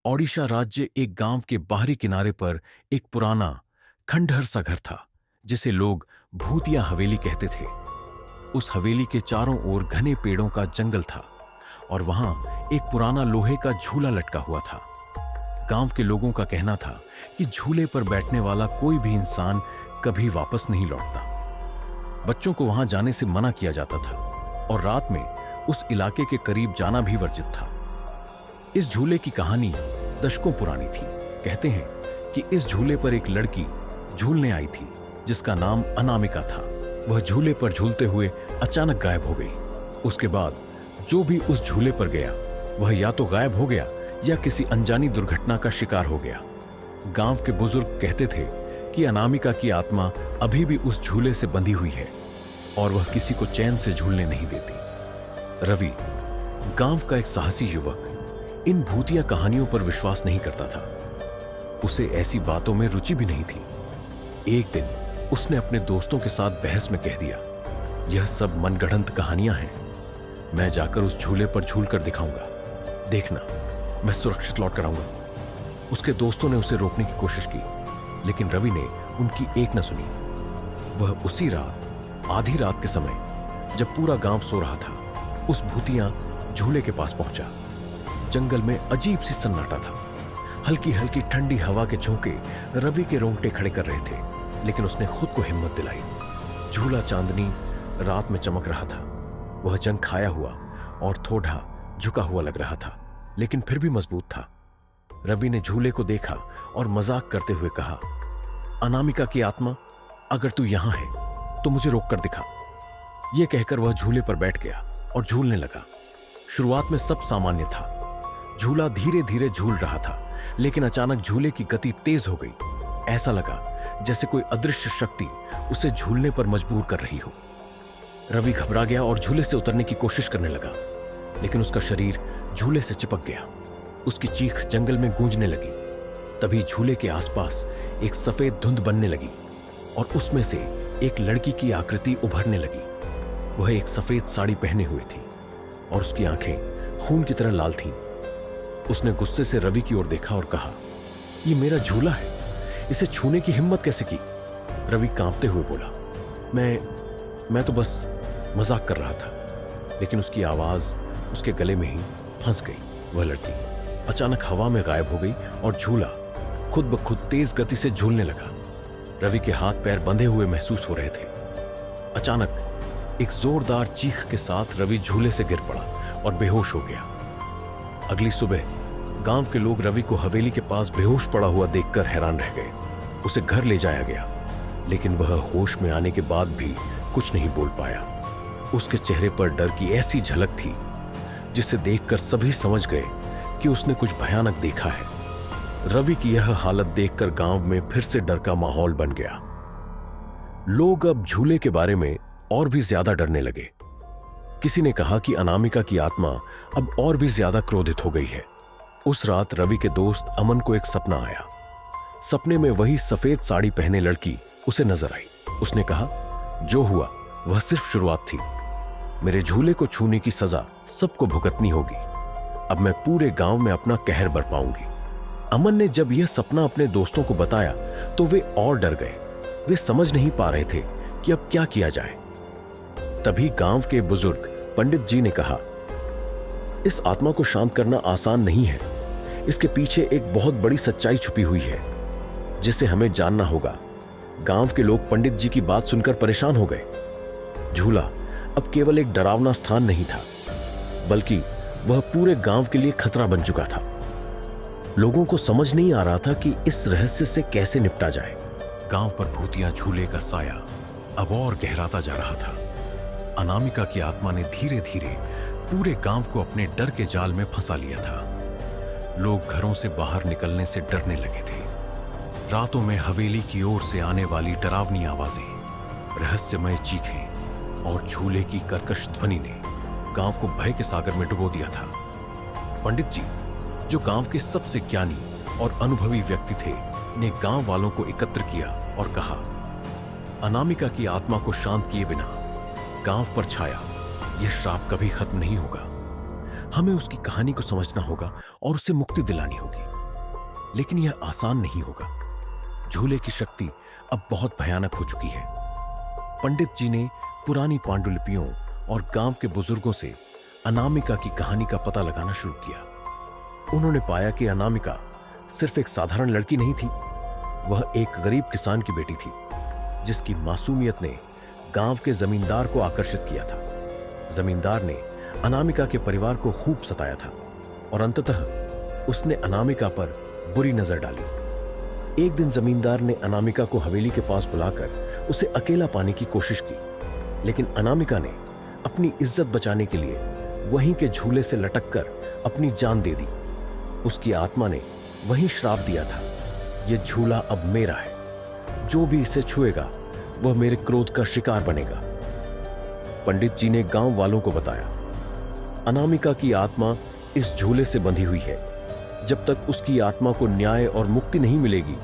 ओडिशा राज्य एक गांव के बाहरी किनारे पर एक पुराना खंडहर सा घर था जिसे लोग भूतिया हवेली कहते थे। उस हवेली के चारों ओर घने पेड़ों का जंगल था और वहां एक पुराना लोहे का झूला लटका हुआ था। गांव के लोगों का कहना था कि झूले पर बैठने वाला कोई भी इंसान कभी वापस नहीं लौटता। बच्चों को वहां जाने से मना किया जाता था और रात में उस इलाके के करीब जाना भी वर्जित था। इस झूले की कहानी दशकों पुरानी थी। कहते हैं कि इस झूले पर एक लड़की झूलने आई थी जिसका नाम अनामिका था। वह झूले पर झूलते हुए अचानक गायब हो गई। उसके बाद जो भी उस झूले पर गया वह या तो गायब हो गया या किसी अनजानी दुर्घटना का शिकार हो गया। गांव के बुजुर्ग कहते थे कि अनामिका की आत्मा अभी भी उस झूले से बंधी हुई है और वह किसी को चैन से झूलने नहीं देती। रवि, गांव का एक साहसी युवक, इन भूतिया कहानियों पर विश्वास नहीं करता था। उसे ऐसी बातों में रुचि भी नहीं थी। एक दिन उसने अपने दोस्तों के साथ बहस में कह दिया, यह सब मनगढ़ंत कहानियां हैं। मैं जाकर उस झूले पर झूल कर दिखाऊंगा, देखना मैं सुरक्षित लौट कर आऊंगा। उसके दोस्तों ने उसे रोकने की कोशिश की, लेकिन रवि ने उनकी एक न सुनी। वह उसी रात आधी रात के समय जब पूरा गांव सो रहा था उस भूतिया झूले के पास पहुंचा। जंगल में अजीब सी सन्नाटा था। हल्की हल्की ठंडी हवा के झोंके रवि के रोंगटे खड़े कर रहे थे, लेकिन उसने खुद को हिम्मत दिलाई। झूला चांदनी रात में चमक रहा था। वह जंग खाया हुआ और थोड़ा झुका हुआ लग रहा था, लेकिन फिर भी मजबूत था। रवि ने झूले को देखा और मजाक करते हुए कहा, अनामिका की आत्मा, अगर तू यहां है तो मुझे रोक कर दिखा। यह कहकर वह झूले पर बैठ गया और झूलने लगा। शुरुआत में सब सामान्य था। झूला धीरे धीरे झूल रहा था, लेकिन अचानक झूले की गति तेज हो गई। ऐसा लगा जैसे कोई अदृश्य शक्ति उसे झूलने पर मजबूर कर रही हो। रवि घबरा गया और झूले से उतरने की कोशिश करने लगा, लेकिन उसका शरीर झूले से चिपक गया। उसकी चीख जंगल में गूंजने लगी। तभी झूले के आसपास एक सफेद धुंध बनने लगी और उसमें से एक लड़की की आकृति उभरने लगी। वह एक सफेद साड़ी पहने हुए थी और उसकी आंखें खून की तरह लाल थीं। उसने गुस्से से रवि की ओर देखा और कहा, यह मेरा झूला है, इसे छूने की हिम्मत कैसे की? रवि कांपते हुए बोला, मैं तो बस मजाक कर रहा था। लेकिन उसकी आवाज उसके गले में ही फंस गई। वह लड़की अचानक हवा में गायब हो गई और झूला खुद ब खुद तेज गति से झूलने लगा। रवि के हाथ पैर बंधे हुए महसूस हो रहे थे। अचानक एक जोरदार चीख के साथ रवि झूले से गिर पड़ा और बेहोश हो गया। अगली सुबह गांव के लोग रवि को हवेली के पास बेहोश पड़ा हुआ देखकर हैरान रह गए। उसे घर ले जाया गया, लेकिन वह होश में आने के बाद भी कुछ नहीं बोल पाया। उसके चेहरे पर डर की ऐसी झलक थी जिसे देखकर सभी समझ गए कि उसने कुछ भयानक देखा है। रवि की यह हालत देखकर गांव में फिर से डर का माहौल बन गया। लोग अब झूले के बारे में और भी ज्यादा डरने लगे। किसी ने कहा कि अनामिका की आत्मा अब और भी ज्यादा क्रोधित हो गई है। उस रात रवि के दोस्त अमन को एक सपना आया। सपने में वही सफेद साड़ी पहने लड़की उसे नजर आई। उसने कहा, जो हुआ वह सिर्फ शुरुआत थी। मेरे झूले को छूने की सजा सबको भुगतनी होगी। अब मैं पूरे गांव में अपना कहर बरपाऊंगी। अमन ने जब यह सपना अपने दोस्तों को बताया तो वे और डर गए। वे समझ नहीं पा रहे थे कि अब क्या किया जाए। तभी गांव के बुजुर्ग पंडित जी ने कहा, इस आत्मा को शांत करना आसान नहीं है। इसके पीछे एक बहुत बड़ी सच्चाई छुपी हुई है जिसे हमें जानना होगा। गांव के लोग पंडित जी की बात सुनकर परेशान हो गए। झूला अब केवल एक डरावना स्थान नहीं था, बल्कि वह पूरे गांव के लिए खतरा बन चुका था। लोगों को समझ नहीं आ रहा था कि इस रहस्य से कैसे निपटा जाए। गांव पर भूतिया झूले का साया अब और गहराता जा रहा था। अनामिका की आत्मा ने धीरे धीरे पूरे गांव को अपने डर के जाल में फंसा लिया था। लोग घरों से बाहर निकलने से डरने लगे थे। रातों में हवेली की ओर से आने वाली डरावनी आवाजें, रहस्यमय चीखें और झूले की कर्कश ध्वनि ने गांव को भय के सागर में डुबो दिया था। पंडित जी, जो गांव के सबसे ज्ञानी और अनुभवी व्यक्ति थे, ने गांव वालों को एकत्र किया और कहा, अनामिका की आत्मा को शांत किए बिना गांव पर छाया यह श्राप कभी खत्म नहीं होगा। हमें उसकी कहानी को समझना होगा और उसे मुक्ति दिलानी होगी। लेकिन यह आसान नहीं होगा। झूले की शक्ति अब बहुत भयानक हो चुकी है। पंडित जी ने पुरानी पांडुलिपियों और गांव के बुजुर्गों से अनामिका की कहानी का पता लगाना शुरू किया। उन्होंने पाया कि अनामिका सिर्फ एक साधारण लड़की नहीं थी, वह एक गरीब किसान की बेटी थी जिसकी मासूमियत ने गांव के जमींदार को आकर्षित किया था। जमींदार ने अनामिका के परिवार को खूब सताया था और अंततः उसने अनामिका पर बुरी नजर डाली। एक दिन जमींदार ने अनामिका को हवेली के पास बुलाकर उसे अकेला पाने की कोशिश की, लेकिन अनामिका ने अपनी इज्जत बचाने के लिए वहीं के झूले से लटककर अपनी जान दे दी। उसकी आत्मा ने वहीं श्राप दिया था, यह झूला अब मेरा है, जो भी इसे छुएगा वह मेरे क्रोध का शिकार बनेगा। पंडित जी ने गांव वालों को बताया, अनामिका की आत्मा इस झूले से बंधी हुई है। जब तक उसकी आत्मा को न्याय और मुक्ति नहीं मिलेगी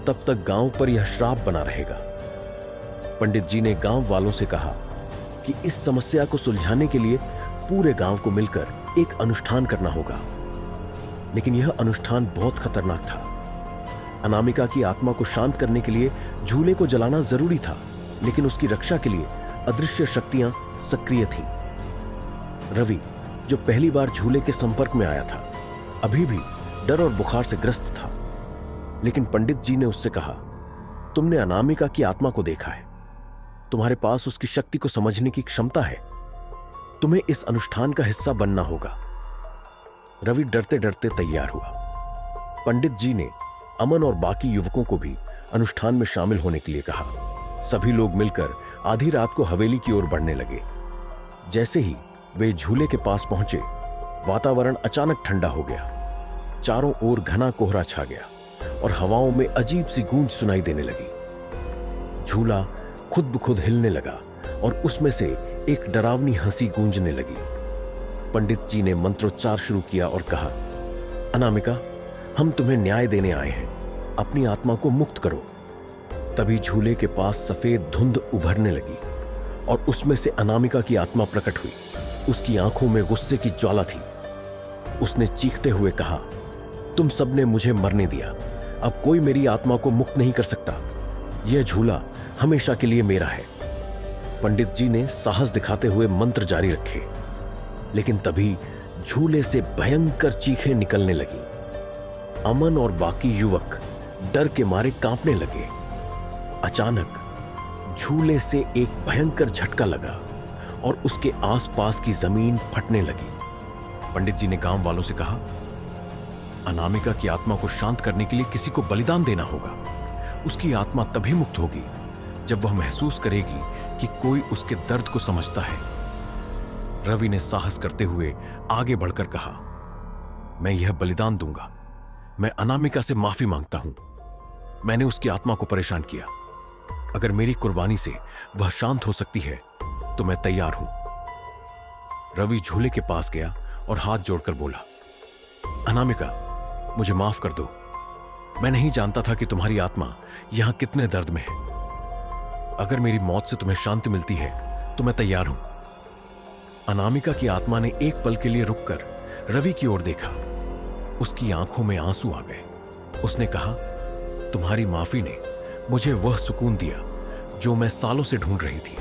तब तक गांव पर यह श्राप बना रहेगा। पंडित जी ने गांव वालों से कहा कि इस समस्या को सुलझाने के लिए पूरे गांव को मिलकर एक अनुष्ठान करना होगा। लेकिन यह अनुष्ठान बहुत खतरनाक था। अनामिका की आत्मा को शांत करने के लिए झूले को जलाना जरूरी था, लेकिन उसकी रक्षा के लिए अदृश्य शक्तियां सक्रिय थीं। रवि, जो पहली बार झूले के संपर्क में आया था, अभी भी डर और बुखार से ग्रस्त था। लेकिन पंडित जी ने उससे कहा, तुमने अनामिका की आत्मा को देखा है, तुम्हारे पास उसकी शक्ति को समझने की क्षमता है, तुम्हें इस अनुष्ठान का हिस्सा बनना होगा। रवि डरते डरते तैयार हुआ। पंडित जी ने अमन और बाकी युवकों को भी अनुष्ठान में शामिल होने के लिए कहा। सभी लोग मिलकर आधी रात को हवेली की ओर बढ़ने लगे। जैसे ही वे झूले के पास पहुंचे, वातावरण अचानक ठंडा हो गया। चारों ओर घना कोहरा छा गया और हवाओं में अजीब सी गूंज सुनाई देने लगी। झूला खुद ब खुद हिलने लगा और उसमें से एक डरावनी हंसी गूंजने लगी। पंडित जी ने मंत्रोच्चार शुरू किया और कहा, अनामिका, हम तुम्हें न्याय देने आए हैं, अपनी आत्मा को मुक्त करो। तभी झूले के पास सफेद धुंध उभरने लगी और उसमें से अनामिका की आत्मा प्रकट हुई। उसकी आंखों में गुस्से की ज्वाला थी। उसने चीखते हुए कहा, तुम सबने मुझे मरने दिया, अब कोई मेरी आत्मा को मुक्त नहीं कर सकता। यह झूला हमेशा के लिए मेरा है। पंडित जी ने साहस दिखाते हुए मंत्र जारी रखे, लेकिन तभी झूले से भयंकर चीखें निकलने लगी। अमन और बाकी युवक डर के मारे कांपने लगे। अचानक झूले से एक भयंकर झटका लगा और उसके आसपास की जमीन फटने लगी। पंडित जी ने गांव वालों से कहा, अनामिका की आत्मा को शांत करने के लिए किसी को बलिदान देना होगा। उसकी आत्मा तभी मुक्त होगी जब वह महसूस करेगी कि कोई उसके दर्द को समझता है। रवि ने साहस करते हुए आगे बढ़कर कहा, मैं यह बलिदान दूंगा। मैं अनामिका से माफी मांगता हूं। मैंने उसकी आत्मा को परेशान किया। अगर मेरी कुर्बानी से वह शांत हो सकती है तो मैं तैयार हूं। रवि झूले के पास गया और हाथ जोड़कर बोला, अनामिका, मुझे माफ कर दो। मैं नहीं जानता था कि तुम्हारी आत्मा यहां कितने दर्द में है। अगर मेरी मौत से तुम्हें शांति मिलती है तो मैं तैयार हूं। अनामिका की आत्मा ने एक पल के लिए रुककर रवि की ओर देखा। उसकी आंखों में आंसू आ गए। उसने कहा, तुम्हारी माफी ने मुझे वह सुकून दिया जो मैं सालों से ढूंढ रही थी।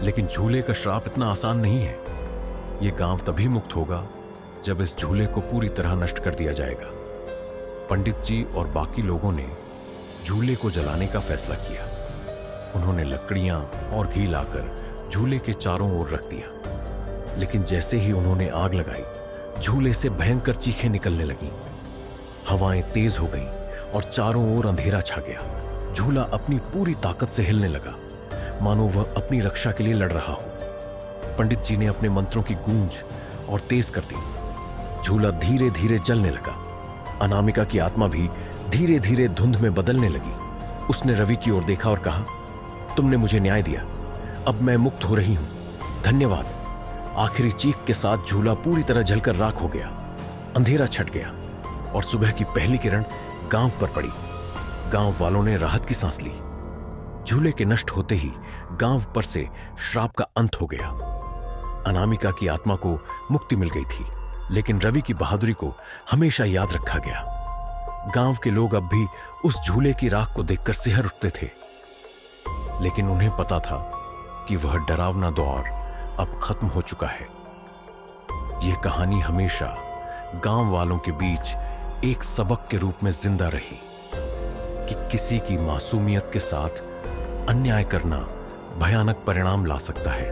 लेकिन झूले का श्राप इतना आसान नहीं है। यह गांव तभी मुक्त होगा जब इस झूले को पूरी तरह नष्ट कर दिया जाएगा। पंडित जी और बाकी लोगों ने झूले को जलाने का फैसला किया। उन्होंने लकड़ियां और घी लाकर झूले के चारों ओर रख दिया। लेकिन जैसे ही उन्होंने आग लगाई, झूले से भयंकर चीखें निकलने लगीं। हवाएं तेज हो गईं और चारों ओर अंधेरा छा गया। झूला अपनी पूरी ताकत से हिलने लगा, मानो वह अपनी रक्षा के लिए लड़ रहा हो। पंडित जी ने अपने मंत्रों की गूंज और तेज कर दी। झूला धीरे धीरे जलने लगा। अनामिका की आत्मा भी धीरे धीरे धुंध में बदलने लगी। उसने रवि की ओर देखा और कहा, तुमने मुझे न्याय दिया, अब मैं मुक्त हो रही हूं, धन्यवाद। आखिरी चीख के साथ झूला पूरी तरह जलकर राख हो गया। अंधेरा छट गया और सुबह की पहली किरण गांव पर पड़ी। गांव वालों ने राहत की सांस ली। झूले के नष्ट होते ही गांव पर से श्राप का अंत हो गया। अनामिका की आत्मा को मुक्ति मिल गई थी, लेकिन रवि की बहादुरी को हमेशा याद रखा गया। गांव के लोग अब भी उस झूले की राख को देखकर सिहर उठते थे, लेकिन उन्हें पता था कि वह डरावना दौर अब खत्म हो चुका है। यह कहानी हमेशा गांव वालों के बीच एक सबक के रूप में जिंदा रही कि किसी की मासूमियत के साथ अन्याय करना भयानक परिणाम ला सकता है।